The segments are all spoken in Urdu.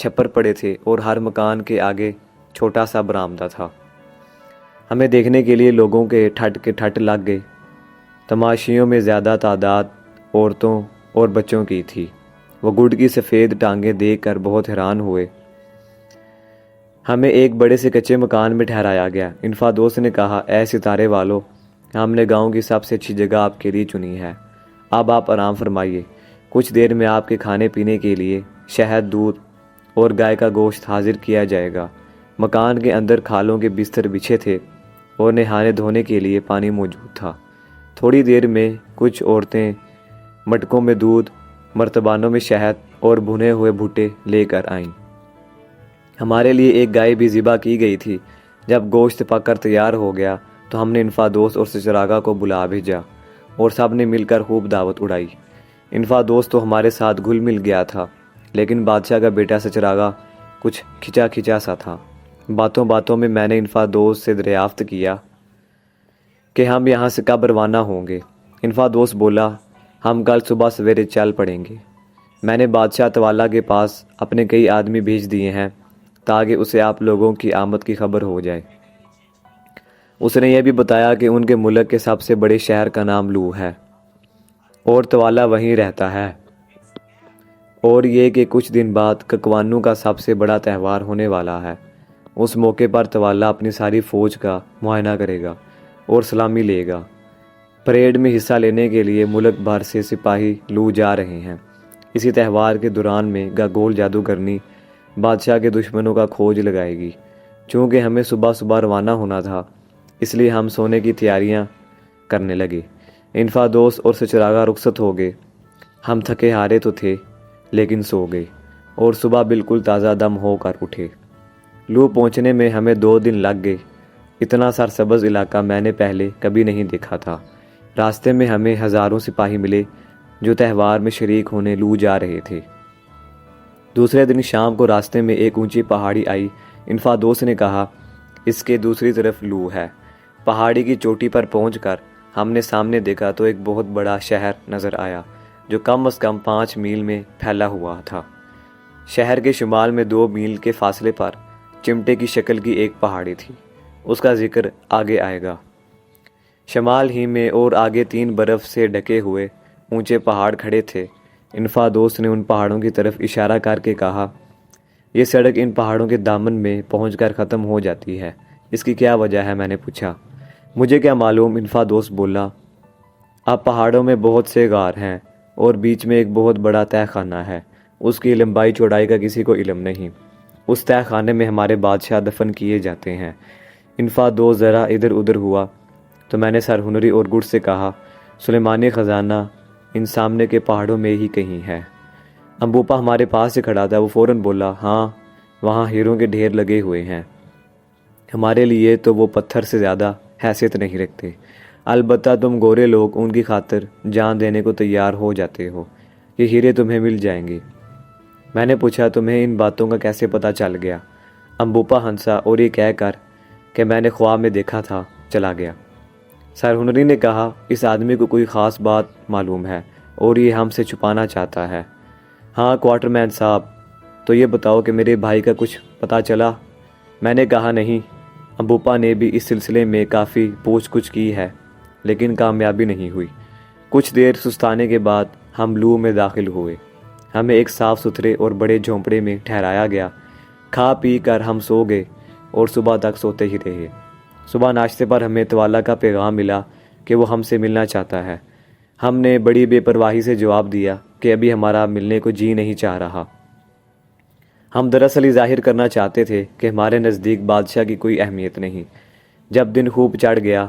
چھپر پڑے تھے اور ہر مکان کے آگے چھوٹا سا برآمدہ تھا۔ ہمیں دیکھنے کے لیے لوگوں کے ٹھٹ لگ گئے۔ تماشیوں میں زیادہ تعداد عورتوں اور بچوں کی تھی۔ وہ گڈ کی سفید ٹانگیں دیکھ کر بہت حیران ہوئے۔ ہمیں ایک بڑے سے کچے مکان میں ٹھہرایا گیا۔ انفا دوست نے کہا، اے ستارے والو، ہم نے گاؤں کی سب سے اچھی جگہ آپ کے لیے چنی ہے۔ اب آپ آرام فرمائیے، کچھ دیر میں آپ کے کھانے پینے کے لیے شہد، دودھ اور گائے کا گوشت حاضر کیا جائے گا۔ مکان کے اندر کھالوں کے بستر بچھے تھے اور نہانے دھونے کے لیے پانی موجود تھا۔ تھوڑی دیر میں کچھ عورتیں مٹکوں میں دودھ، مرتبانوں میں شہد اور بھنے ہوئے بھٹے لے کر آئیں۔ ہمارے لیے ایک گائے بھی ذبح کی گئی تھی۔ جب گوشت پک کر تیار ہو گیا تو ہم نے انفا دوست اور سچراگا کو بلا بھیجا اور سب نے مل کر خوب دعوت اڑائی۔ انفا دوست تو ہمارے ساتھ گھل مل گیا تھا، لیکن بادشاہ کا بیٹا سچراگا کچھ کھچا سا تھا۔ باتوں باتوں میں نے انفا دوست سے دریافت کیا کہ ہم یہاں سے کب روانہ ہوں گے۔ انفا دوست بولا، ہم کل صبح سویرے چل پڑیں گے۔ میں نے بادشاہ توالا کے پاس اپنے کئی آدمی بھیج دیے ہیں تاکہ اسے آپ لوگوں کی آمد کی خبر ہو جائے۔ اس نے یہ بھی بتایا کہ ان کے ملک کے سب سے بڑے شہر کا نام لو ہے اور توالا وہیں رہتا ہے، اور یہ کہ کچھ دن بعد ککوانو کا سب سے بڑا تہوار ہونے والا ہے۔ اس موقع پر توالا اپنی ساری فوج کا معائنہ کرے گا اور سلامی لے گا۔ پریڈ میں حصہ لینے کے لیے ملک بھر سے سپاہی لو جا رہے ہیں۔ اسی تہوار کے دوران میں گاگول جادوگرنی بادشاہ کے دشمنوں کا کھوج لگائے گی۔ چونکہ ہمیں صبح صبح روانہ ہونا تھا، اس لیے ہم سونے کی تیاریاں کرنے لگے۔ انفا دوست اور سچراگا رخصت ہو گئے۔ ہم تھکے ہارے تو تھے، لیکن سو گئے اور صبح بالکل تازہ دم ہو کر اٹھے۔ لو پہنچنے میں ہمیں 2 دن لگ گئے۔ اتنا سرسبز علاقہ میں نے پہلے کبھی نہیں دیکھا تھا۔ راستے میں ہمیں ہزاروں سپاہی ملے جو تہوار میں شریک ہونے لو جا رہے تھے۔ دوسرے دن شام کو راستے میں ایک اونچی پہاڑی آئی۔ انفا دوست نے کہا، اس کے دوسری طرف لو ہے۔ پہاڑی کی چوٹی پر پہنچ کر ہم نے سامنے دیکھا تو ایک بہت بڑا شہر نظر آیا جو کم از کم 5 میل میں پھیلا ہوا تھا۔ شہر کے شمال میں 2 میل کے فاصلے پر چمٹے کی شکل کی ایک پہاڑی تھی، اس کا ذکر آگے آئے گا۔ شمال ہی میں اور آگے 3 برف سے ڈھکے ہوئے اونچے پہاڑ کھڑے تھے۔ انفا دوست نے ان پہاڑوں کی طرف اشارہ کر کے کہا، یہ سڑک ان پہاڑوں کے دامن میں پہنچ کر ختم ہو جاتی ہے، اس کی کیا وجہ ہے؟ میں نے پوچھا۔ مجھے کیا معلوم، انفا دوست بولا۔ اب پہاڑوں میں بہت سے غار ہیں اور بیچ میں ایک بہت بڑا تہہ خانہ ہے، اس کی لمبائی چوڑائی کا کسی کو علم نہیں۔ اس تہہ خانے میں ہمارے بادشاہ دفن کیے جاتے ہیں۔ انفا دوست ذرا ادھر ادھر ہوا تو میں نے سرہنری اور گڈ سے کہا، سلیمانی خزانہ ان سامنے کے پہاڑوں میں ہی کہیں ہے۔ امبوپا ہمارے پاس سے کھڑا تھا، وہ فوراً بولا، ہاں وہاں ہیروں کے ڈھیر لگے ہوئے ہیں۔ ہمارے لیے تو وہ پتھر سے زیادہ حیثیت نہیں رکھتے، البتہ تم گورے لوگ ان کی خاطر جان دینے کو تیار ہو جاتے ہو۔ یہ ہیرے تمہیں مل جائیں گے۔ میں نے پوچھا، تمہیں ان باتوں کا کیسے پتہ چل گیا؟ امبوپا ہنسا اور یہ کہہ کر کہ میں نے خواب میں دیکھا تھا چلا گیا۔ سرہنری نے کہا، اس آدمی کو کوئی خاص بات معلوم ہے اور یہ ہم سے چھپانا چاہتا ہے۔ ہاں کوارٹر مین صاحب، تو یہ بتاؤ کہ میرے بھائی کا کچھ پتہ چلا؟ میں نے کہا، نہیں۔ امبوپا نے بھی اس سلسلے میں کافی پوچھ گچھ کی ہے، لیکن کامیابی نہیں ہوئی۔ کچھ دیر سستانے کے بعد ہم لو میں داخل ہوئے۔ ہمیں ایک صاف ستھرے اور بڑے جھونپڑے میں ٹھہرایا گیا۔ کھا پی کر ہم سو گئے اور صبح تک سوتے ہی رہے۔ صبح ناشتے پر ہمیں توالا کا پیغام ملا کہ وہ ہم سے ملنا چاہتا ہے۔ ہم نے بڑی بے پرواہی سے جواب دیا کہ ابھی ہمارا ملنے کو جی نہیں چاہ رہا۔ ہم دراصل یہ ظاہر کرنا چاہتے تھے کہ ہمارے نزدیک بادشاہ کی کوئی اہمیت نہیں۔ جب دن خوب چڑھ گیا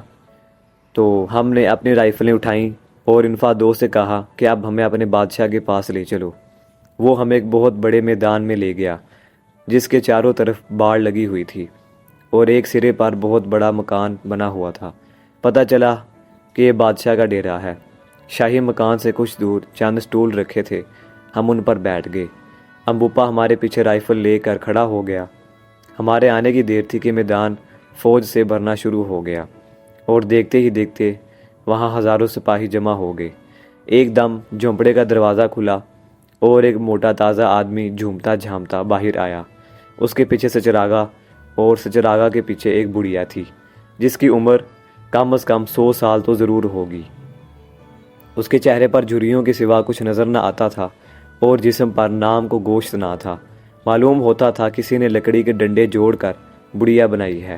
تو ہم نے اپنی رائفلیں اٹھائیں اور انفا دوست سے کہا کہ اب ہمیں اپنے بادشاہ کے پاس لے چلو۔ وہ ہمیں ایک بہت بڑے میدان میں لے گیا جس کے چاروں طرف باڑ لگی ہوئی تھی اور ایک سرے پر بہت بڑا مکان بنا ہوا تھا۔ پتہ چلا کہ یہ بادشاہ کا ڈیرا ہے۔ شاہی مکان سے کچھ دور چند سٹول رکھے تھے، ہم ان پر بیٹھ گئے۔ امبوپا ہمارے پیچھے رائفل لے کر کھڑا ہو گیا۔ ہمارے آنے کی دیر تھی کہ میدان فوج سے بھرنا شروع ہو گیا اور دیکھتے ہی دیکھتے وہاں ہزاروں سپاہی جمع ہو گئے۔ ایک دم جھونپڑے کا دروازہ کھلا اور ایک موٹا تازہ آدمی جھومتا جھامتا باہر آیا۔ اس کے پیچھے سچراگا اور سچراگا کے پیچھے ایک بڑھیا تھی جس کی عمر کم از کم 100 سال تو ضرور ہوگی۔ اس کے چہرے پر جھریوں کے سوا کچھ نظر نہ آتا تھا اور جسم پر نام کو گوشت نہ تھا۔ معلوم ہوتا تھا کسی نے لکڑی کے ڈنڈے جوڑ کر بڑھیا بنائی ہے۔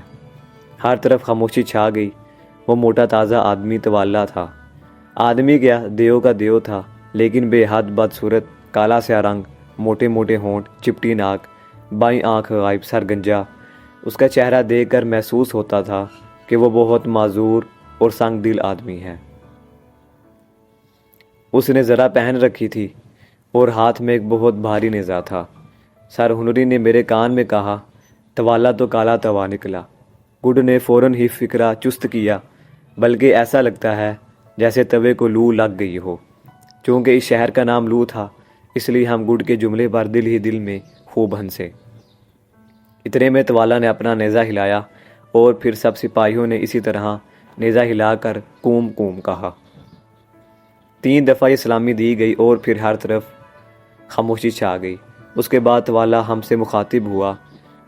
ہر طرف خاموشی چھا گئی۔ وہ موٹا تازہ آدمی توالا تھا۔ آدمی کیا دیو کا دیو تھا، لیکن بے حد بدصورت، کالا سیاہ رنگ، موٹے موٹے ہونٹ، چپٹی ناک، بائیں آنکھ غائب، سر گنجا۔ اس کا چہرہ دیکھ کر محسوس ہوتا تھا کہ وہ بہت معذور اور سنگ دل آدمی ہے۔ اس نے ذرا پہن رکھی تھی اور ہاتھ میں ایک بہت بھاری نیزہ تھا۔ سر ہنری نے میرے کان میں کہا، توالا تو کالا توا نکلا۔ گڈ نے فوراً ہی فکرہ چست کیا، بلکہ ایسا لگتا ہے جیسے توے کو لو لگ گئی ہو۔ چونکہ اس شہر کا نام لو تھا، اس لیے ہم گڈ کے جملے پر دل ہی دل میں خوب ہنسے۔ اتنے میں توالا نے اپنا نیزہ ہلایا اور پھر سب سپاہیوں نے اسی طرح نیزہ ہلا کر کوم کوم کہا۔ 3 دفعہ یہ سلامی دی گئی اور پھر ہر طرف خاموشی چھا گئی۔ اس کے بعد توالا ہم سے مخاطب ہوا،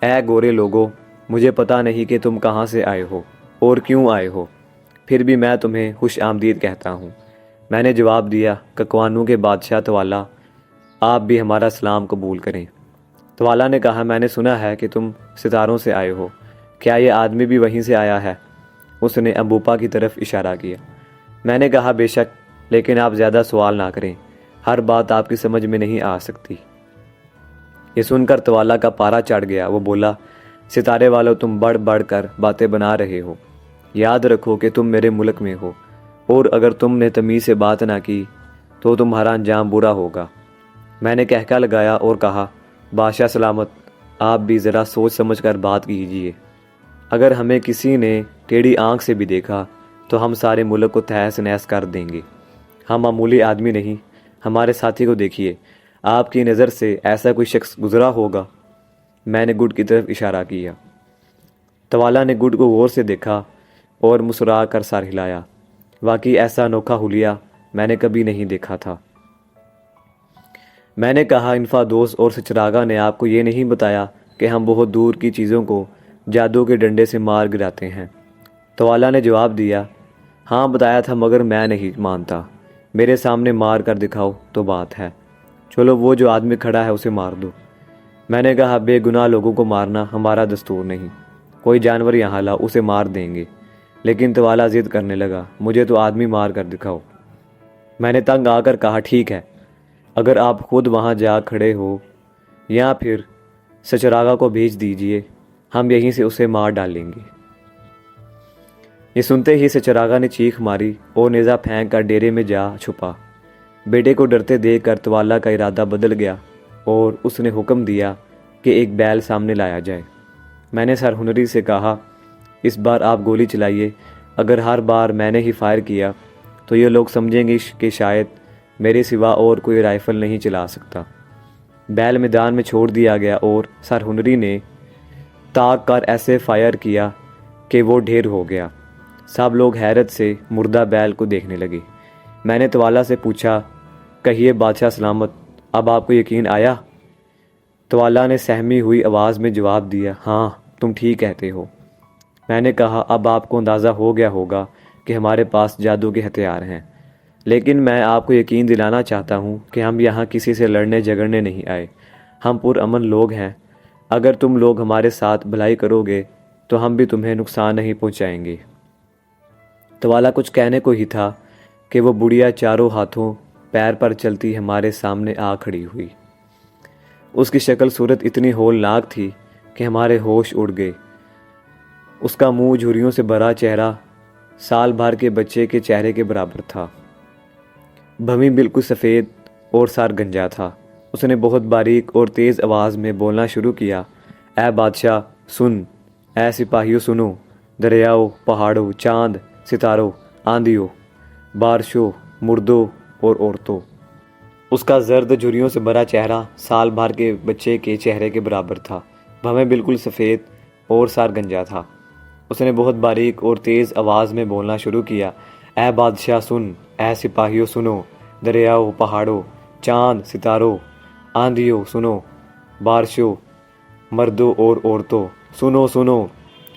اے گورے لوگو، مجھے پتہ نہیں کہ تم کہاں سے آئے ہو اور کیوں آئے ہو، پھر بھی میں تمہیں خوش آمدید کہتا ہوں۔ میں نے جواب دیا، ککوانوں کے بادشاہ توالا، آپ بھی ہمارا سلام قبول کریں۔ توالا نے کہا، میں نے سنا ہے کہ تم ستاروں سے آئے ہو، کیا یہ آدمی بھی وہیں سے آیا ہے؟ اس نے امبوپا کی طرف اشارہ کیا۔ میں نے کہا، بے شک، لیکن آپ زیادہ سوال نہ کریں، ہر بات آپ کی سمجھ میں نہیں آ سکتی۔ یہ سن کر توالا کا پارا چڑھ گیا۔ وہ بولا، ستارے والوں، تم بڑھ بڑھ کر باتیں بنا رہے ہو۔ یاد رکھو کہ تم میرے ملک میں ہو، اور اگر تم نے تمیز سے بات نہ کی تو تمہارا انجام برا ہوگا۔ میں نے کہکا لگایا اور کہا، بادشاہ سلامت، آپ بھی ذرا سوچ سمجھ کر بات کیجیے۔ اگر ہمیں کسی نے ٹیڑھی آنکھ سے بھی دیکھا تو ہم سارے ملک کو تہس نہس کر دیں گے۔ ہم معمولی آدمی نہیں، ہمارے ساتھی کو دیکھیے، آپ کی نظر سے ایسا کوئی شخص گزرا ہوگا؟ میں نے گڈ کی طرف اشارہ کیا۔ توالا نے گڈ کو غور سے دیکھا اور مسرا کر سر ہلایا۔ واقعی ایسا انوکھا حلیہ میں نے کبھی نہیں دیکھا تھا۔ میں نے کہا، انفادوس اور سچراگا نے آپ کو یہ نہیں بتایا کہ ہم بہت دور کی چیزوں کو جادو کے ڈنڈے سے مار گراتے ہیں؟ توالا نے جواب دیا، ہاں بتایا تھا، مگر میں نہیں مانتا۔ میرے سامنے مار کر دکھاؤ تو بات ہے۔ چلو وہ جو آدمی کھڑا ہے اسے مار دو۔ میں نے کہا، بے گناہ لوگوں کو مارنا ہمارا دستور نہیں، کوئی جانور یہاں لا، اسے مار دیں گے۔ لیکن توالا ضد کرنے لگا، مجھے تو آدمی مار کر دکھاؤ۔ میں نے تنگ آ کر کہا، ٹھیک ہے، اگر آپ خود وہاں جا کھڑے ہو یا پھر سچراگا کو بھیج دیجئے، ہم یہیں سے اسے مار ڈالیں گے۔ یہ سنتے ہی سچراگا نے چیخ ماری اور نیزہ پھینک کر ڈیرے میں جا چھپا۔ بیٹے کو ڈرتے دیکھ کر توالا کا ارادہ بدل گیا اور اس نے حکم دیا کہ ایک بیل سامنے لایا جائے۔ میں نے سر ہنری سے کہا، اس بار آپ گولی چلائیے، اگر ہر بار میں نے ہی فائر کیا تو یہ لوگ سمجھیں گے کہ شاید میرے سوا اور کوئی رائفل نہیں چلا سکتا۔ بیل میدان میں چھوڑ دیا گیا اور سر ہنری نے تاک کر ایسے فائر کیا کہ وہ ڈھیر ہو گیا۔ سب لوگ حیرت سے مردہ بیل کو دیکھنے لگے۔ میں نے توالا سے پوچھا، کہیے بادشاہ سلامت، اب آپ کو یقین آیا؟ توالا نے سہمی ہوئی آواز میں جواب دیا، ہاں تم ٹھیک کہتے ہو۔ میں نے کہا، اب آپ کو اندازہ ہو گیا ہوگا کہ ہمارے پاس جادو کے ہتھیار ہیں، لیکن میں آپ کو یقین دلانا چاہتا ہوں کہ ہم یہاں کسی سے لڑنے جھگڑنے نہیں آئے، ہم پرامن لوگ ہیں۔ اگر تم لوگ ہمارے ساتھ بھلائی کرو گے تو ہم بھی تمہیں نقصان نہیں پہنچائیں گے۔ توالا کچھ کہنے کو ہی تھا کہ وہ بڑھیا چاروں ہاتھوں پیر پر چلتی ہمارے سامنے آ کھڑی ہوئی۔ اس کی شکل صورت اتنی ہولناک تھی کہ ہمارے ہوش اڑ گئے۔ اس کا منہ جھریوں سے بھرا چہرہ سال بھر کے بچے کے چہرے کے برابر تھا۔ بھویں بالکل سفید اور سر گنجا تھا۔ اس نے بہت باریک اور تیز آواز میں بولنا شروع کیا، اے بادشاہ سن، اے سپاہیوں سنو، دریاؤں، پہاڑوں، چاند، ستاروں، آندھیوں، بارشوں، مردوں اور عورتوں۔ اس کا زرد جھریوں سے بھرا چہرہ سال بھر کے بچے کے چہرے کے برابر تھا۔ بھویں بالکل سفید اور سر گنجا تھا۔ اس نے بہت باریک اور تیز آواز میں بولنا شروع کیا، اے بادشاہ سن، اے سپاہیوں سنو، دریاؤں، پہاڑوں، چاند ستاروں، آندھیوں سنو، بارشوں، مردوں اور عورتوں سنو سنو،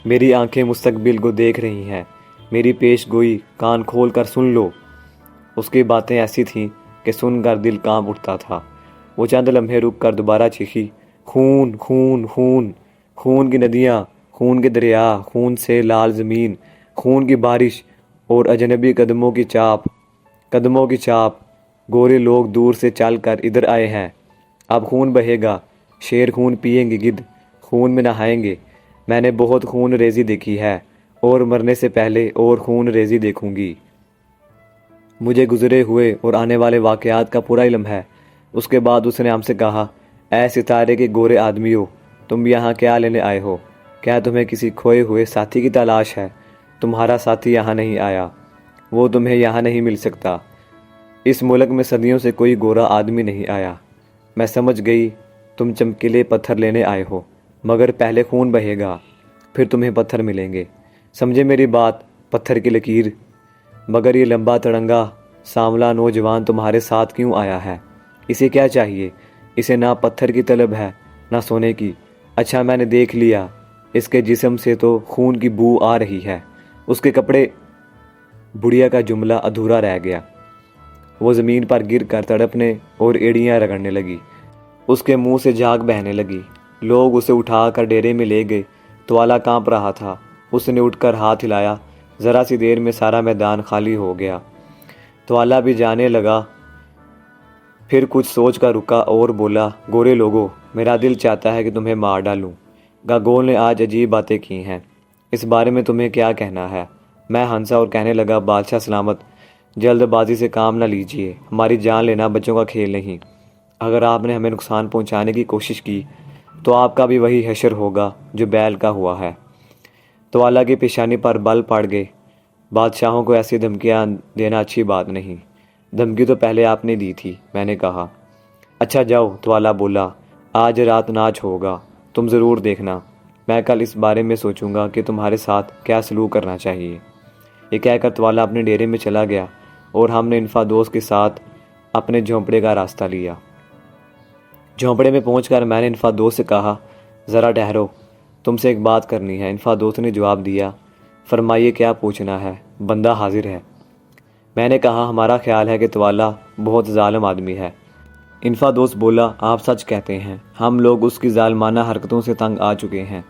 میری آنکھیں مستقبل کو دیکھ رہی ہیں، میری پیش گوئی کان کھول کر سن لو۔ اس کی باتیں ایسی تھیں کہ سن کر دل کانپ اٹھتا تھا۔ وہ چند لمحے رک کر دوبارہ چیخی، خون خون خون، خون کی ندیاں، خون کے دریا، خون سے لال زمین، خون کی بارش اور اجنبی قدموں کی چاپ، گورے لوگ دور سے چل کر ادھر آئے ہیں، اب خون بہے گا، شیر خون پیئیں گے، گدھ خون میں نہائیں گے۔ میں نے بہت خون ریزی دیکھی ہے اور مرنے سے پہلے اور خون ریزی دیکھوں گی۔ مجھے گزرے ہوئے اور آنے والے واقعات کا پورا علم ہے۔ اس کے بعد اس نے ہم سے کہا، اے ستارے کے گورے آدمیوں، تم یہاں کیا لینے آئے ہو؟ کیا تمہیں کسی کھوئے ہوئے ساتھی کی تلاش ہے؟ تمہارا ساتھی یہاں نہیں آیا، وہ تمہیں یہاں نہیں مل سکتا۔ اس ملک میں صدیوں سے کوئی گورا آدمی نہیں آیا۔ میں سمجھ گئی تم چمکیلے پتھر لینے آئے ہو، مگر پہلے خون بہے گا، پھر تمہیں پتھر ملیں گے۔ سمجھے میری بات؟ پتھر کی لکیر۔ مگر یہ لمبا تڑنگا سانولا نوجوان تمہارے ساتھ کیوں آیا ہے؟ اسے کیا چاہیے؟ اسے نہ پتھر کی طلب ہے نہ سونے کی۔ اچھا میں نے دیکھ لیا، اس کے جسم سے تو خون کی بو آ رہی ہے۔ اس کے کپڑے۔ بڑھیا کا جملہ ادھورا رہ گیا۔ وہ زمین پر گر کر تڑپنے اور ایڑیاں رگڑنے لگی۔ اس کے منہ سے جھاگ بہنے لگی۔ لوگ اسے اٹھا کر ڈیرے میں لے گئے۔ توالا کانپ رہا تھا۔ اس نے اٹھ کر ہاتھ ہلایا، ذرا سی دیر میں سارا میدان خالی ہو گیا۔ توالا بھی جانے لگا، پھر کچھ سوچ کر رکا اور بولا، گورے لوگوں، میرا دل چاہتا ہے کہ تمہیں مار ڈالوں۔ گاگول نے آج عجیب باتیں کی ہیں، اس بارے میں تمہیں کیا کہنا ہے؟ میں ہنسا اور کہنے لگا، بادشاہ سلامت، جلد بازی سے کام نہ لیجیے، ہماری جان لینا بچوں کا کھیل نہیں۔ اگر آپ نے ہمیں نقصان پہنچانے کی کوشش کی تو آپ کا بھی وہی حشر ہوگا جو بیل کا ہوا ہے۔ توالا کی پیشانی پر بل پڑ گئے۔ بادشاہوں کو ایسی دھمکیاں دینا اچھی بات نہیں۔ دھمکی تو پہلے آپ نے دی تھی، میں نے کہا۔ اچھا جاؤ، توالا بولا، آج رات ناچ ہوگا، تم ضرور دیکھنا۔ میں کل اس بارے میں سوچوں گا کہ تمہارے ساتھ کیا سلوک کرنا چاہیے۔ یہ کہہ کر توالا اپنے ڈیرے میں چلا گیا اور ہم نے انفادوس کے ساتھ اپنے جھونپڑے کا راستہ لیا۔ جھونپڑے میں پہنچ کر میں نے انفادوس سے کہا، ذرا ٹھہرو، تم سے ایک بات کرنی ہے۔ انفادوس نے جواب دیا، فرمائیے کیا پوچھنا ہے، بندہ حاضر ہے۔ میں نے کہا، ہمارا خیال ہے کہ توالا بہت ظالم آدمی ہے۔ انفادوس بولا، آپ سچ کہتے ہیں، ہم لوگ اس کی ظالمانہ حرکتوں سے تنگ آ چکے ہیں۔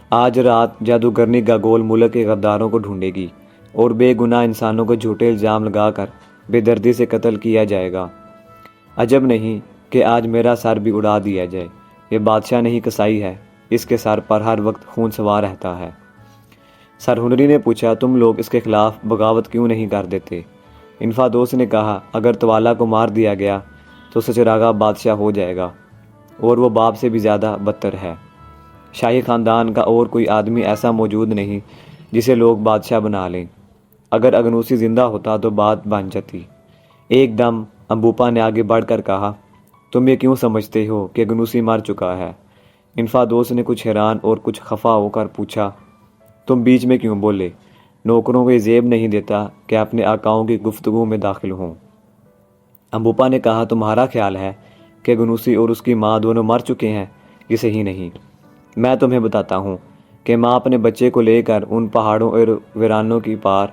آج رات جادوگرنی گاگول ملک کے غداروں کو ڈھونڈے گی اور بے گناہ انسانوں کو جھوٹے الزام لگا کر بے دردی سے قتل کیا جائے گا۔ عجب نہیں کہ آج میرا سر بھی اڑا دیا جائے۔ یہ بادشاہ نہیں کسائی ہے، اس کے سر پر ہر وقت خون سوار رہتا ہے۔ سرہنری نے پوچھا، تم لوگ اس کے خلاف بغاوت کیوں نہیں کر دیتے؟ انفادوس نے کہا، اگر توالا کو مار دیا گیا تو سچراغا بادشاہ ہو جائے گا اور وہ باپ سے بھی زیادہ بدتر ہے۔ شاہی خاندان کا اور کوئی آدمی ایسا موجود نہیں جسے لوگ بادشاہ بنا لیں۔ اگر اگنوسی زندہ ہوتا تو بات بن جاتی۔ ایک دم امبوپا نے آگے بڑھ کر کہا، تم یہ کیوں سمجھتے ہو کہ اگنوسی مر چکا ہے؟ انفادوس نے کچھ حیران اور کچھ خفا ہو کر پوچھا، تم بیچ میں کیوں بولے؟ نوکروں کو یہ زیب نہیں دیتا کہ اپنے آقاؤں کی گفتگو میں داخل ہوں۔ امبوپا نے کہا، تمہارا خیال ہے کہ اگنوسی اور اس کی ماں دونوں مر چکے ہیں؟ یہ صحیح نہیں۔ میں تمہیں بتاتا ہوں کہ ماں اپنے بچے کو لے کر ان پہاڑوں اور ویرانوں کی پار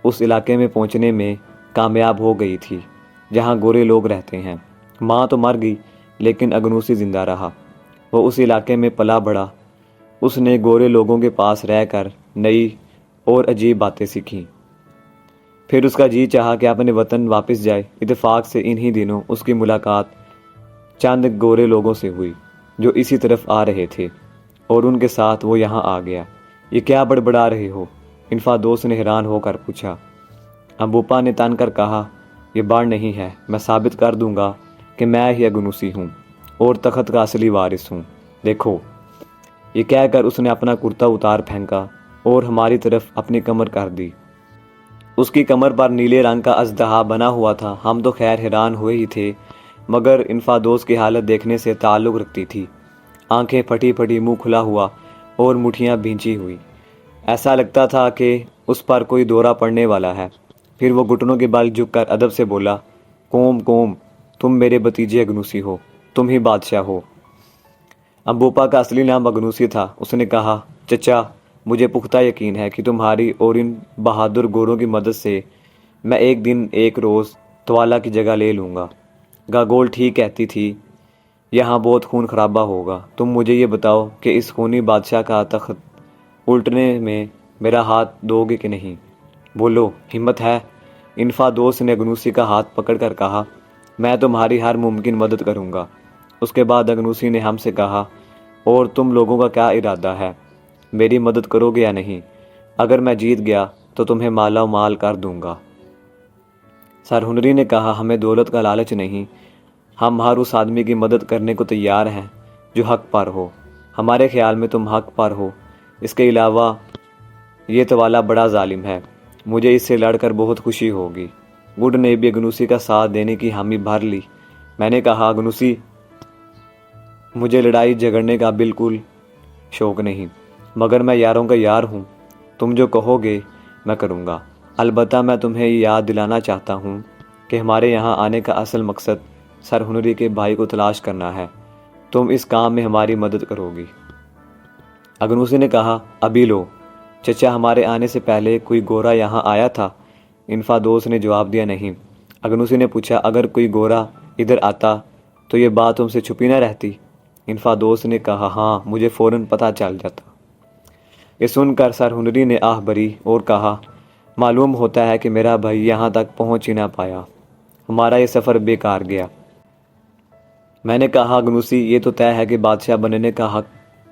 اس علاقے میں پہنچنے میں کامیاب ہو گئی تھی جہاں گورے لوگ رہتے ہیں۔ ماں تو مر گئی لیکن اگنوسی زندہ رہا۔ وہ اس علاقے میں پلا بڑھا۔ اس نے گورے لوگوں کے پاس رہ کر نئی اور عجیب باتیں سیکھیں۔ پھر اس کا جی چاہا کہ اپنے وطن واپس جائے۔ اتفاق سے انہی دنوں اس کی ملاقات چند گورے لوگوں سے ہوئی جو اسی طرف آ رہے تھے اور ان کے ساتھ وہ یہاں آ گیا۔ یہ کیا بڑبڑا رہے ہو؟ انفادوس نے حیران ہو کر پوچھا۔ امبوپا نے تن کر کہا، یہ بڑ نہیں ہے، میں ثابت کر دوں گا کہ میں ہی اگنوسی ہوں اور تخت کا اصلی وارث ہوں۔ دیکھو۔ یہ کہہ کر اس نے اپنا کرتا اتار پھینکا اور ہماری طرف اپنی کمر کر دی۔ اس کی کمر پر نیلے رنگ کا اژدہا بنا ہوا تھا۔ ہم تو خیر حیران ہوئے ہی تھے، مگر انفادوس کی حالت دیکھنے سے تعلق رکھتی تھی۔ آنکھیں پھٹی پھٹی، منہ کھلا ہوا اور مٹھیاں بھینچی ہوئی۔ ایسا لگتا تھا کہ اس پر کوئی دورہ پڑنے والا ہے۔ پھر وہ گھٹنوں کے بل جھک کر ادب سے بولا، قوم قوم، تم میرے بھتیجے اگنوسی ہو، تم ہی بادشاہ ہو۔ امبوپا کا اصلی نام اگنوسی تھا۔ اس نے کہا، چچا، مجھے پختہ یقین ہے کہ تمہاری اور ان بہادر گوروں کی مدد سے میں ایک دن ایک روز توالا کی جگہ لے لوں گا۔ گاگول ٹھیک کہتی تھی، یہاں بہت خون خرابہ ہوگا۔ تم مجھے یہ بتاؤ کہ اس خونی بادشاہ کا تخت الٹنے میں میرا ہاتھ دو گے کہ نہیں؟ بولو، ہمت ہے؟ انفادوس نے اگنوسی کا ہاتھ پکڑ کر کہا، میں تمہاری ہر ممکن مدد کروں گا۔ اس کے بعد اگنوسی نے ہم سے کہا، اور تم لوگوں کا کیا ارادہ ہے؟ میری مدد کرو گے یا نہیں؟ اگر میں جیت گیا تو تمہیں مالا و مال کر دوں گا۔ سر ہنری نے کہا، ہمیں دولت کا لالچ نہیں، ہم ہر اس آدمی کی مدد کرنے کو تیار ہیں جو حق پر ہو۔ ہمارے خیال میں تم حق پر ہو۔ اس کے علاوہ یہ توالا بڑا ظالم ہے، مجھے اس سے لڑ کر بہت خوشی ہوگی۔ گڈ نے بھی اگنوسی کا ساتھ دینے کی حامی بھر لی۔ میں نے کہا، اگنوسی، مجھے لڑائی جھگڑنے کا بالکل شوق نہیں، مگر میں یاروں کا یار ہوں، تم جو کہو گے میں کروں گا۔ البتہ میں تمہیں یہ یاد دلانا چاہتا ہوں کہ ہمارے یہاں آنے کا اصل مقصد سر ہنری کے بھائی کو تلاش کرنا ہے۔ تم اس کام میں ہماری مدد کرو گی۔ اگنوسی نے کہا، ابھی لو، چچا، ہمارے آنے سے پہلے کوئی گورا یہاں آیا تھا؟ انفادوس نے جواب دیا، نہیں۔ اگنوسی نے پوچھا، اگر کوئی گورا ادھر آتا تو یہ بات تم سے چھپی نہ رہتی؟ انفادوس نے کہا، ہاں، مجھے فوراً پتہ چل جاتا۔ یہ سن کر سر ہنری نے آہ بھری اور کہا، معلوم ہوتا ہے کہ میرا بھائی یہاں تک پہنچ ہی نہ پایا، ہمارا یہ سفر بیکار گیا۔ میں نے کہا، اگنوسی، یہ تو طے ہے کہ بادشاہ بننے کا حق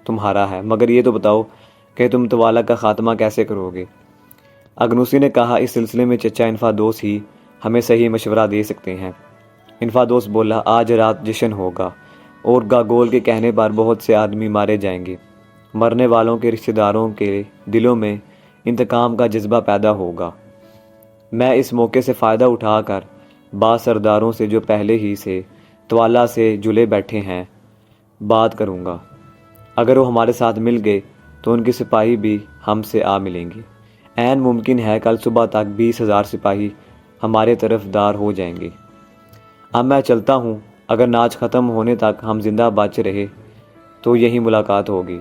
تمہارا ہے، مگر یہ تو بتاؤ کہ تم توالا کا خاتمہ کیسے کرو گے؟ اگنوسی نے کہا، اس سلسلے میں چچا انفادوس ہی ہمیں صحیح مشورہ دے سکتے ہیں۔ انفادوس بولا، آج رات جشن ہوگا اور گاگول کے کہنے پر بہت سے آدمی مارے جائیں گے۔ مرنے والوں کے رشتہ داروں کے دلوں میں انتقام کا جذبہ پیدا ہوگا۔ میں اس موقع سے فائدہ اٹھا کر بعض سرداروں سے جو پہلے ہی سے توالا سے جلے بیٹھے ہیں بات کروں گا۔ اگر وہ ہمارے ساتھ مل گئے تو ان کے سپاہی بھی ہم سے آ ملیں گے۔ عین ممکن ہے کل صبح تک 20,000 سپاہی ہمارے طرف دار ہو جائیں گے۔ اب میں چلتا ہوں، اگر ناچ ختم ہونے تک ہم زندہ بچ رہے تو یہی ملاقات ہوگی۔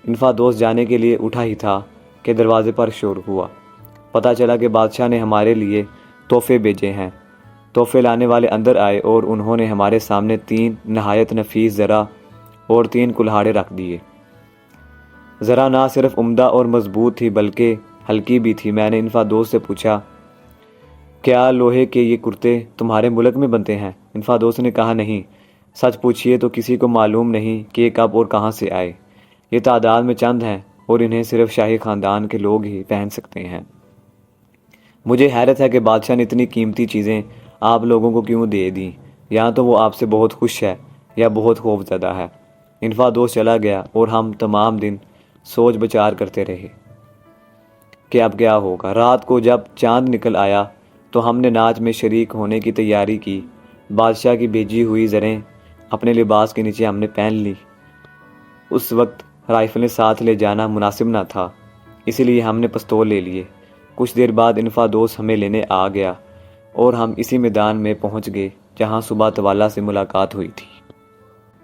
انفادوس جانے کے لیے اٹھا ہی تھا کہ دروازے پر شور ہوا۔ پتہ چلا کہ بادشاہ نے ہمارے لیے تحفے بھیجے ہیں۔ تحفے لانے والے اندر آئے اور انہوں نے ہمارے سامنے 3 نہایت نفیس زرہ اور 3 کلہاڑے رکھ دیے۔ زرہ نہ صرف عمدہ اور مضبوط تھی بلکہ ہلکی بھی تھی۔ میں نے انفادوس سے پوچھا، کیا لوہے کے یہ کرتے تمہارے ملک میں بنتے ہیں؟ انفادوس نے کہا، نہیں، سچ پوچھئے تو کسی کو معلوم نہیں کہ یہ کب اور کہاں سے آئے۔ یہ تعداد میں چند ہیں اور انہیں صرف شاہی خاندان کے لوگ ہی پہن سکتے ہیں۔ مجھے حیرت ہے کہ بادشاہ نے اتنی قیمتی چیزیں آپ لوگوں کو کیوں دے دیں، یا تو وہ آپ سے بہت خوش ہے یا بہت خوف زدہ ہے۔ انفادوس چلا گیا اور ہم تمام دن سوچ بچار کرتے رہے کہ اب کیا ہوگا۔ رات کو جب چاند نکل آیا تو ہم نے ناچ میں شریک ہونے کی تیاری کی۔ بادشاہ کی بھیجی ہوئی زریں اپنے لباس کے نیچے ہم نے پہن لی۔ اس وقت رائفلیں ساتھ لے جانا مناسب نہ تھا، اسی لیے ہم نے پستول لے لیے۔ کچھ دیر بعد انفادوس ہمیں لینے آ گیا اور ہم اسی میدان میں پہنچ گئے جہاں صبح توالا سے ملاقات ہوئی تھی۔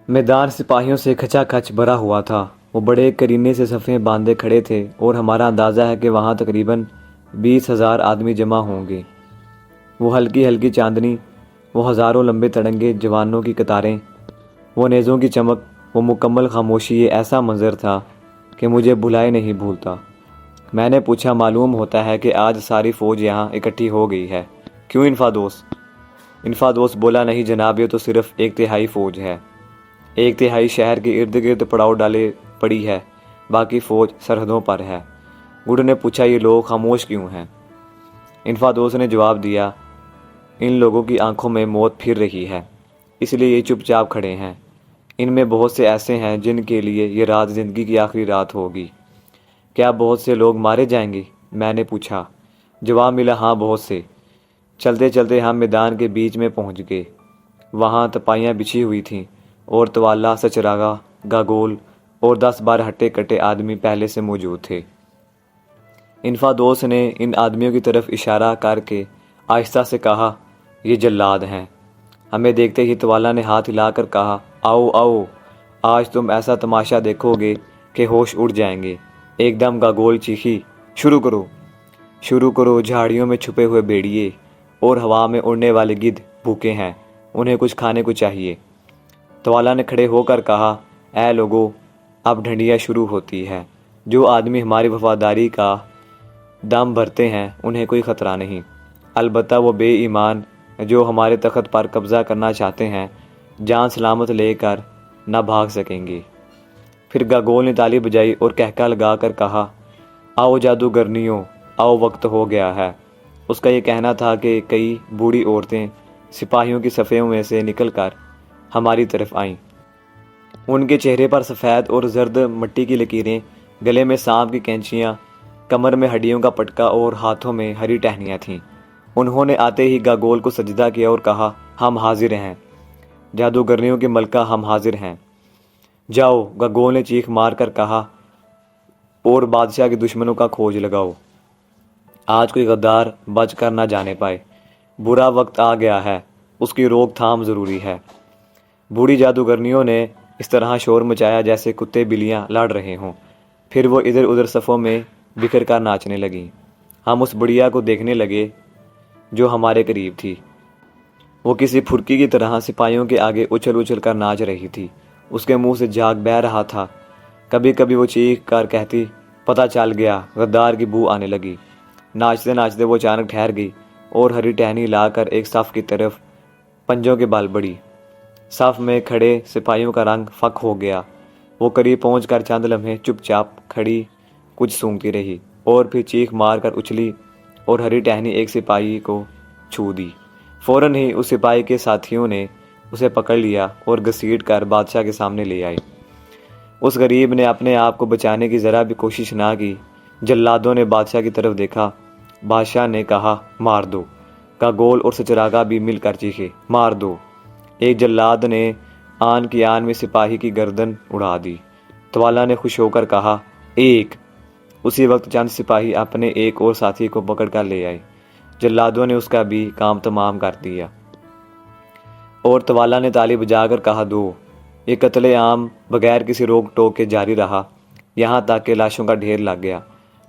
میدان سپاہیوں سے کھچا کھچ بھرا ہوا تھا۔ وہ بڑے کرینے سے صفیں باندھے کھڑے تھے اور ہمارا اندازہ ہے کہ وہاں تقریباً 20,000 آدمی جمع ہوں گے۔ وہ ہلکی ہلکی چاندنی، وہ ہزاروں لمبے تڑنگے جوانوں کی قطاریں، وہ نیزوں کی چمک، وہ مکمل خاموشی، یہ ایسا منظر تھا کہ مجھے بھلائے نہیں بھولتا۔ میں نے پوچھا، معلوم ہوتا ہے کہ آج ساری فوج یہاں اکٹھی ہو گئی ہے، کیوں انفادوس؟ انفادوس بولا، نہیں جناب، یہ تو صرف 1/3 فوج ہے۔ 1/3 شہر کے ارد گرد پڑاؤ ڈالے پڑی ہے، باقی فوج سرحدوں پر ہے۔ گڈ نے پوچھا، یہ لوگ خاموش کیوں ہیں؟ انفادوس نے جواب دیا، ان لوگوں کی آنکھوں میں موت پھر رہی ہے، اس لیے یہ چپ چاپ کھڑے ہیں۔ ان میں بہت سے ایسے ہیں جن کے لیے یہ رات زندگی کی آخری رات ہوگی۔ کیا بہت سے لوگ مارے جائیں گے؟ میں نے پوچھا۔ جواب ملا، ہاں، بہت سے۔ چلتے چلتے ہم میدان کے بیچ میں پہنچ گئے۔ وہاں تپائیاں بچھی ہوئی تھیں اور توالا، سچراگا، گاگول اور 10-12 ہٹے کٹے آدمی پہلے سے موجود تھے۔ انفادوس نے ان آدمیوں کی طرف اشارہ کر کے آہستہ سے کہا، یہ جلاد ہیں۔ ہمیں دیکھتے ہی توالا نے ہاتھ ہلا کر کہا، آؤ آؤ، آج تم ایسا تماشا دیکھو گے کہ ہوش اڑ جائیں گے۔ ایک دم گاگول چیخی، شروع کرو، جھاڑیوں میں چھپے ہوئے بھیڑیے اور ہوا میں اڑنے والے گدھ بھوکے ہیں، انہیں کچھ کھانے کو چاہیے۔ توالا نے کھڑے ہو کر کہا، اے لوگو، اب ڈھنڈیا شروع ہوتی ہے۔ جو آدمی ہماری وفاداری کا دم بھرتے ہیں انہیں کوئی خطرہ نہیں، البتہ وہ بے ایمان جو ہمارے تخت پر قبضہ کرنا چاہتے ہیں جان سلامت لے کر نہ بھاگ سکیں گے۔ پھر گاگول نے تالی بجائی اور کہکا لگا کر کہا، آؤ جادوگرنیوں، آؤ، وقت ہو گیا ہے۔ اس کا یہ کہنا تھا کہ کئی بوڑھی عورتیں سپاہیوں کی صفوں میں سے نکل کر ہماری طرف آئیں۔ ان کے چہرے پر سفید اور زرد مٹی کی لکیریں، گلے میں سانپ کی کینچیاں، کمر میں ہڈیوں کا پٹکا اور ہاتھوں میں ہری ٹہنیاں تھیں۔ انہوں نے آتے ہی گاگول کو سجدہ کیا اور کہا، ہم حاضر ہیں، جادوگرنیوں کی ملکہ، ہم حاضر ہیں۔ جاؤ، گاگول نے چیخ مار کر کہا، اور بادشاہ کے دشمنوں کا کھوج لگاؤ۔ آج کوئی غدار بچ کر نہ جانے پائے۔ برا وقت آ گیا ہے، اس کی روک تھام ضروری ہے۔ بوڑھی جادوگرنیوں نے اس طرح شور مچایا جیسے کتے بلیاں لڑ رہے ہوں، پھر وہ ادھر ادھر صفوں میں بکھر کر ناچنے لگیں۔ ہم اس بڑھیا کو دیکھنے لگے جو ہمارے قریب تھی۔ وہ کسی پھرکی کی طرح سپاہیوں کے آگے اچھل اچھل کر ناچ رہی تھی۔ اس کے منہ سے جھاگ بہہ رہا تھا۔ کبھی کبھی وہ چیخ کر کہتی، پتہ چل گیا، غدار کی بو آنے لگی۔ ناچتے ناچتے وہ اچانک ٹھہر گئی اور ہری ٹہنی لا کر ایک صف کی طرف پنجوں کے بل بڑھی۔ صف میں کھڑے سپاہیوں کا رنگ فک ہو گیا۔ وہ قریب پہنچ کر چند لمحے چپ چاپ کھڑی کچھ سونگتی رہی اور پھر چیخ مار کر اچھلی اور ہری ٹہنی ایک سپاہی کو چھو دی۔ فوراً ہی اس سپاہی کے ساتھیوں نے اسے پکڑ لیا اور گھسیٹ کر بادشاہ کے سامنے لے آئے۔ اس غریب نے اپنے آپ کو بچانے کی ذرا بھی کوشش نہ کی۔ جلادوں نے بادشاہ کی طرف دیکھا۔ بادشاہ نے کہا، مار دو۔ گاگول اور سچراگا بھی مل کر چیخے، مار دو۔ ایک جلاد نے آن کی آن میں سپاہی کی گردن اڑا دی۔ توالا نے خوش ہو کر کہا، ایک۔ اسی وقت چند سپاہی اپنے ایک اور ساتھی کو پکڑ کر لے آئے۔ جلادوں نے اس کا بھی کام تمام کر دیا اور توالا نے تالی بجا کر کہا، دو۔ یہ قتل عام بغیر کسی روک ٹوک کے جاری رہا، یہاں تک کہ لاشوں کا ڈھیر لگ گیا۔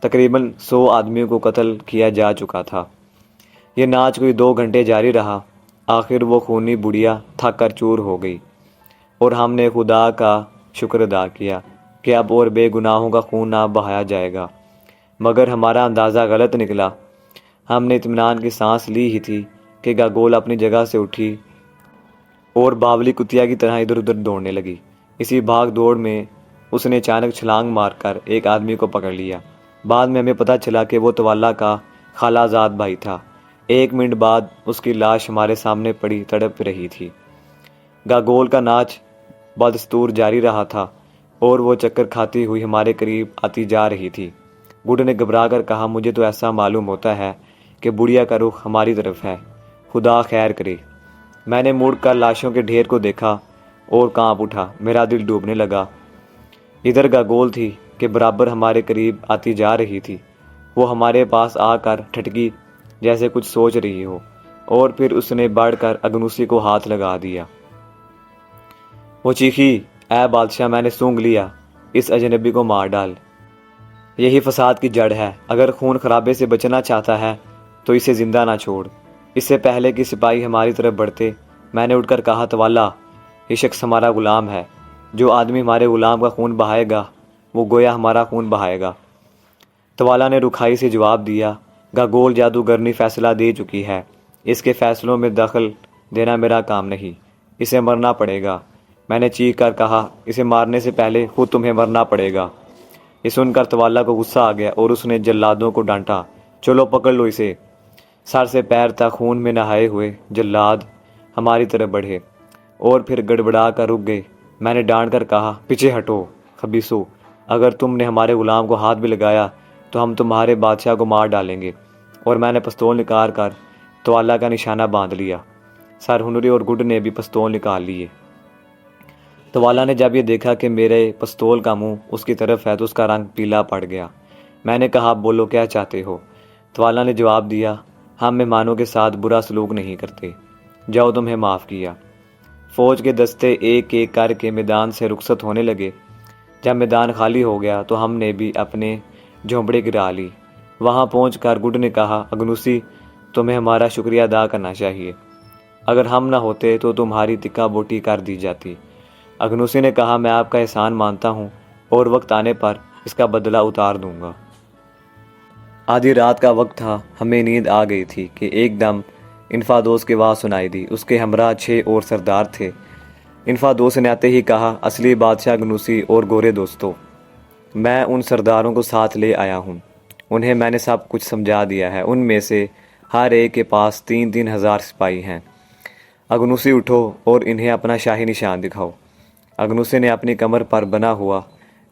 تقریباً 100 آدمیوں کو قتل کیا جا چکا تھا۔ یہ ناچ کوئی 2 گھنٹے جاری رہا۔ آخر وہ خونی بڑھیا تھک کر چور ہو گئی اور ہم نے خدا کا شکر ادا کیا کہ اب اور بے گناہوں کا خون نہ بہایا جائے گا۔ مگر ہمارا اندازہ غلط نکلا۔ ہم نے اطمینان کی سانس لی ہی تھی کہ گاگول اپنی جگہ سے اٹھی اور باولی کتیا کی طرح ادھر ادھر دوڑنے لگی۔ اسی بھاگ دوڑ میں اس نے اچانک چھلانگ مار کر ایک آدمی کو پکڑ لیا۔ بعد میں ہمیں پتہ چلا کہ وہ توالا کا خالہ زاد بھائی تھا۔ 1 منٹ بعد اس کی لاش ہمارے سامنے پڑی تڑپ رہی تھی۔ گاگول کا ناچ بدستور جاری رہا تھا اور وہ چکر کھاتی ہوئی ہمارے قریب آتی جا رہی تھی۔ گڈ نے گھبرا کر کہا، مجھے تو ایسا معلوم ہوتا ہے کہ بڑھیا کا رخ ہماری طرف ہے، خدا خیر کرے۔ میں نے مڑ کر لاشوں کے ڈھیر کو دیکھا اور کانپ اٹھا، میرا دل ڈوبنے لگا۔ ادھر گاگول تھی کہ برابر ہمارے قریب آتی جا رہی تھی۔ وہ ہمارے پاس آ کر ٹھٹکی جیسے کچھ سوچ رہی ہو، اور پھر اس نے بڑھ کر اگنوسی کو ہاتھ لگا دیا۔ وہ چیخی، اے بادشاہ، میں نے سونگ لیا، اس اجنبی کو مار ڈال۔ یہی فساد کی جڑ ہے۔ اگر خون خرابے سے بچنا چاہتا ہے تو اسے زندہ نہ چھوڑ۔ اس سے پہلے کہ سپاہی ہماری طرف بڑھتے، میں نے اٹھ کر کہا، توالا، یہ شخص ہمارا غلام ہے۔ جو آدمی ہمارے غلام کا خون بہائے گا وہ گویا ہمارا خون بہائے گا۔ توالا نے رکھائی سے جواب دیا، گاگول جادوگرنی فیصلہ دے چکی ہے، اس کے فیصلوں میں دخل دینا میرا کام نہیں، اسے مرنا پڑے گا۔ میں نے چیخ کر کہا، اسے مارنے سے پہلے خود تمہیں مرنا پڑے گا۔ یہ سن کر توالا کو غصہ آ گیا اور اس نے جلادوں کو ڈانٹا، چلو پکڑ لو اسے۔ سر سے پیر تک خون میں نہائے ہوئے جلاد ہماری طرف بڑھے اور پھر گڑبڑا کر رک گئے۔ میں نے ڈانٹ کر کہا، پیچھے ہٹو خبیثو، اگر تم نے ہمارے غلام کو ہاتھ بھی لگایا تو ہم تمہارے بادشاہ کو مار ڈالیں گے۔ اور میں نے پستول نکال کر توالا کا نشانہ باندھ لیا۔ سر ہنری اور گڈ نے بھی پستول نکال لیے۔ توالا نے جب یہ دیکھا کہ میرے پستول کا منہ اس کی طرف ہے تو اس کا رنگ پیلا پڑ گیا۔ میں نے کہا، بولو کیا چاہتے ہو؟ توالا نے جواب دیا، ہم مہمانوں کے ساتھ برا سلوک نہیں کرتے۔ جاؤ تمہیں معاف کیا۔ فوج کے دستے ایک ایک کر کے میدان سے رخصت ہونے لگے۔ جب میدان خالی ہو گیا تو ہم نے بھی اپنے جھونپڑے گرا لی۔ وہاں پہنچ کر گڈ نے کہا، اگنوسی تمہیں ہمارا شکریہ ادا کرنا چاہیے، اگر ہم نہ ہوتے تو تمہاری تکا بوٹی کر دی جاتی۔ اگنوسی نے کہا، میں آپ کا احسان مانتا ہوں اور وقت آنے پر اس کا بدلہ اتار دوں گا۔ آدھی رات کا وقت تھا، ہمیں نیند آ گئی تھی کہ ایک دم انفادوس کی آواز سنائی دی۔ اس کے ہمراہ 6 اور سردار تھے۔ انفادوس نے آتے ہی کہا، اصلی بادشاہ اگنوسی اور گورے دوستو، میں ان سرداروں کو ساتھ لے آیا ہوں۔ انہیں میں نے سب کچھ سمجھا دیا ہے۔ ان میں سے ہر ایک کے پاس 3-3 ہزار سپاہی ہیں۔ اگنوسی اٹھو اور انہیں اپنا شاہی نشان دکھاؤ۔ اگنوسی نے اپنی کمر پر بنا ہوا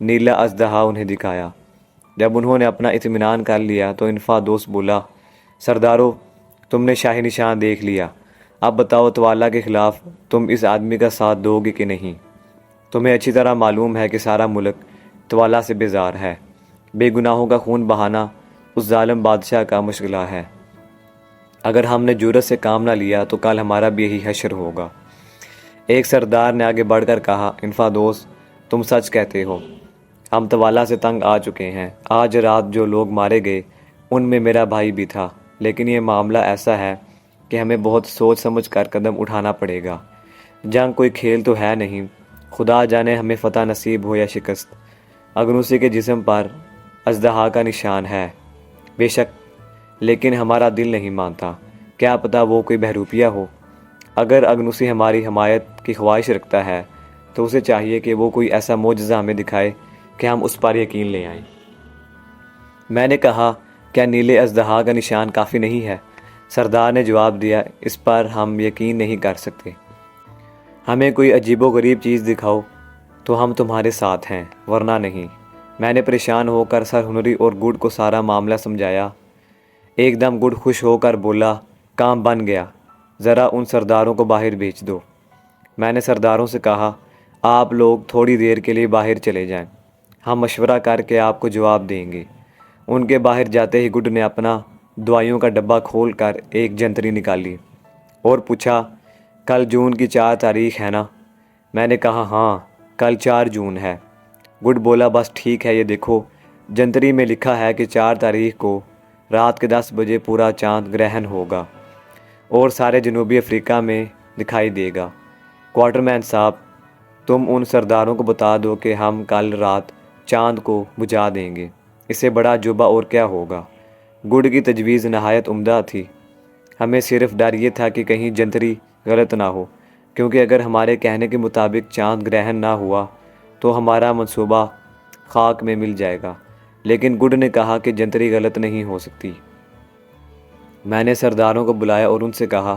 نیلا اژدہا انہیں دکھایا۔ جب انہوں نے اپنا اطمینان کر لیا تو انفادوس بولا، سردارو تم نے شاہی نشان دیکھ لیا، اب بتاؤ توالا کے خلاف تم اس آدمی کا ساتھ دو گے کہ نہیں؟ تمہیں اچھی طرح معلوم ہے کہ سارا ملک توالا سے بیزار ہے۔ بے گناہوں کا خون بہانا اس ظالم بادشاہ کا مشغلہ ہے۔ اگر ہم نے جرأت سے کام نہ لیا تو کل ہمارا بھی یہی حشر ہوگا۔ ایک سردار نے آگے بڑھ کر کہا، انفادوس تم سچ کہتے ہو، ہم توالا سے تنگ آ چکے ہیں۔ آج رات جو لوگ مارے گئے ان میں میرا بھائی بھی تھا، لیکن یہ معاملہ ایسا ہے کہ ہمیں بہت سوچ سمجھ کر قدم اٹھانا پڑے گا۔ جنگ کوئی کھیل تو ہے نہیں، خدا جانے ہمیں فتح نصیب ہو یا شکست۔ اگنوسی کے جسم پر اژدہا کا نشان ہے، بے شک، لیکن ہمارا دل نہیں مانتا، کیا پتہ وہ کوئی بہروپیہ ہو۔ اگر اگنوسی ہماری حمایت کی خواہش رکھتا ہے تو اسے چاہیے کہ وہ کوئی ایسا معجزہ ہمیں دکھائے کہ ہم اس پر یقین لے آئیں۔ میں نے کہا، کیا نیلے اژدہا کا نشان کافی نہیں ہے؟ سردار نے جواب دیا، اس پر ہم یقین نہیں کر سکتے، ہمیں کوئی عجیب و غریب چیز دکھاؤ تو ہم تمہارے ساتھ ہیں، ورنہ نہیں۔ میں نے پریشان ہو کر سر ہنری اور گڈ کو سارا معاملہ سمجھایا۔ ایک دم گڈ خوش ہو کر بولا، کام بن گیا، ذرا ان سرداروں کو باہر بھیج دو۔ میں نے سرداروں سے کہا، آپ لوگ تھوڑی دیر کے لیے باہر چلے جائیں، ہم مشورہ کر کے آپ کو جواب دیں گے۔ ان کے باہر جاتے ہی گڈ نے اپنا دوائیوں کا ڈبہ کھول کر ایک جنتری نکالی اور پوچھا، کل جون کی 4 تاریخ ہے نا؟ میں نے کہا، ہاں کل 4 جون ہے۔ گڈ بولا، بس ٹھیک ہے، یہ دیکھو جنتری میں لکھا ہے کہ 4 تاریخ کو رات کے 10 بجے پورا چاند گرہن ہوگا اور سارے جنوبی افریقہ میں دکھائی دے گا۔ کوارٹر مین صاحب، تم ان سرداروں کو بتا دو کہ ہم کل رات چاند کو بجھا دیں گے، اس سے بڑا عجوبہ اور کیا ہوگا۔ گڈ کی تجویز نہایت عمدہ تھی۔ ہمیں صرف ڈر یہ تھا کہ کہیں جنتری غلط نہ ہو، کیونکہ اگر ہمارے کہنے کے مطابق چاند گرہن نہ ہوا تو ہمارا منصوبہ خاک میں مل جائے گا۔ لیکن گڈ نے کہا کہ جنتری غلط نہیں ہو سکتی۔ میں نے سرداروں کو بلایا اور ان سے کہا،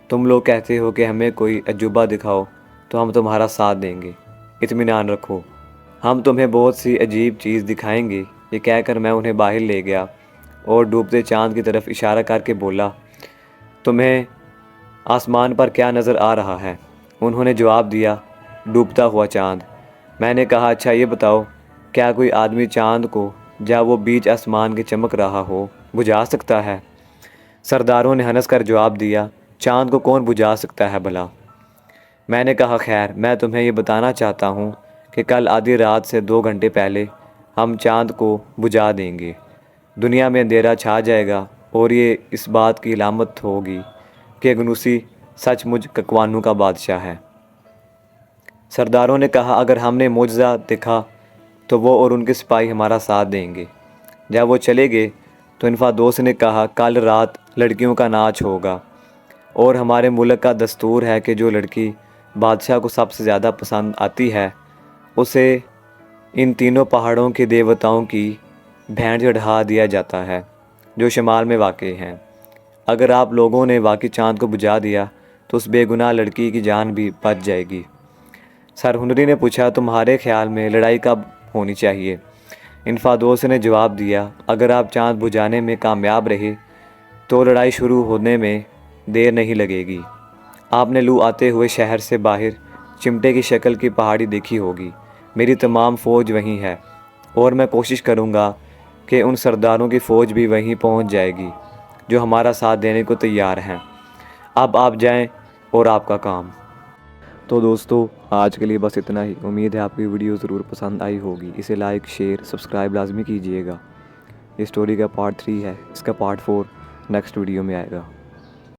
تم لوگ کہتے ہو کہ ہمیں کوئی عجوبہ دکھاؤ تو ہم تمہارا ساتھ دیں گے، اطمینان رکھو، ہم تمہیں بہت سی عجیب چیز دکھائیں گے۔ یہ کہہ کر میں انہیں باہر لے گیا اور ڈوبتے چاند کی طرف اشارہ کر کے بولا، تمہیں آسمان پر کیا نظر آ رہا ہے؟ انہوں نے جواب دیا، ڈوبتا ہوا چاند۔ میں نے کہا، اچھا یہ بتاؤ، کیا کوئی آدمی چاند کو جب وہ بیچ آسمان کے چمک رہا ہو بجھا سکتا ہے؟ سرداروں نے ہنس کر جواب دیا، چاند کو کون بجھا سکتا ہے بھلا؟ میں نے کہا، خیر، میں تمہیں یہ بتانا چاہتا ہوں کہ کل آدھی رات سے 2 گھنٹے پہلے ہم چاند کو بجھا دیں گے، دنیا میں اندھیرا چھا جائے گا اور یہ اس بات کی علامت ہوگی کہ اگنوسی سچ مچ ککوانوں کا بادشاہ ہے۔ سرداروں نے کہا، اگر ہم نے معجزہ دیکھا تو وہ اور ان کے سپاہی ہمارا ساتھ دیں گے۔ جب وہ چلے گئے تو انفادوس نے کہا، کل رات لڑکیوں کا ناچ ہوگا اور ہمارے ملک کا دستور ہے کہ جو لڑکی بادشاہ کو سب سے زیادہ پسند آتی ہے اسے ان تینوں پہاڑوں کے دیوتاؤں کی بھینٹ چڑھا دیا جاتا ہے جو شمال میں واقع ہیں۔ اگر آپ لوگوں نے واقعی چاند کو بجھا دیا تو اس بے گناہ لڑکی کی جان بھی بچ جائے گی۔ سر ہنری نے پوچھا، تمہارے خیال میں لڑائی کب ہونی چاہیے؟ انفادوس نے جواب دیا، اگر آپ چاند بجھانے میں کامیاب رہے تو لڑائی شروع ہونے میں دیر نہیں لگے گی۔ آپ نے لو آتے ہوئے شہر سے باہر چمٹے کی شکل کی پہاڑی دیکھی ہوگی، میری تمام فوج وہیں ہے اور میں کوشش کروں گا کہ ان سرداروں کی فوج بھی وہیں پہنچ جائے گی جو ہمارا ساتھ دینے کو تیار ہیں۔ اب آپ جائیں، اور آپ کا کام۔ تو دوستو آج کے لیے بس اتنا ہی، امید ہے آپ کی ویڈیو ضرور پسند آئی ہوگی، اسے لائک شیئر سبسکرائب لازمی کیجیے گا۔ یہ اسٹوری کا پارٹ 3 ہے، اس کا پارٹ 4 نیکسٹ ویڈیو میں آئے گا۔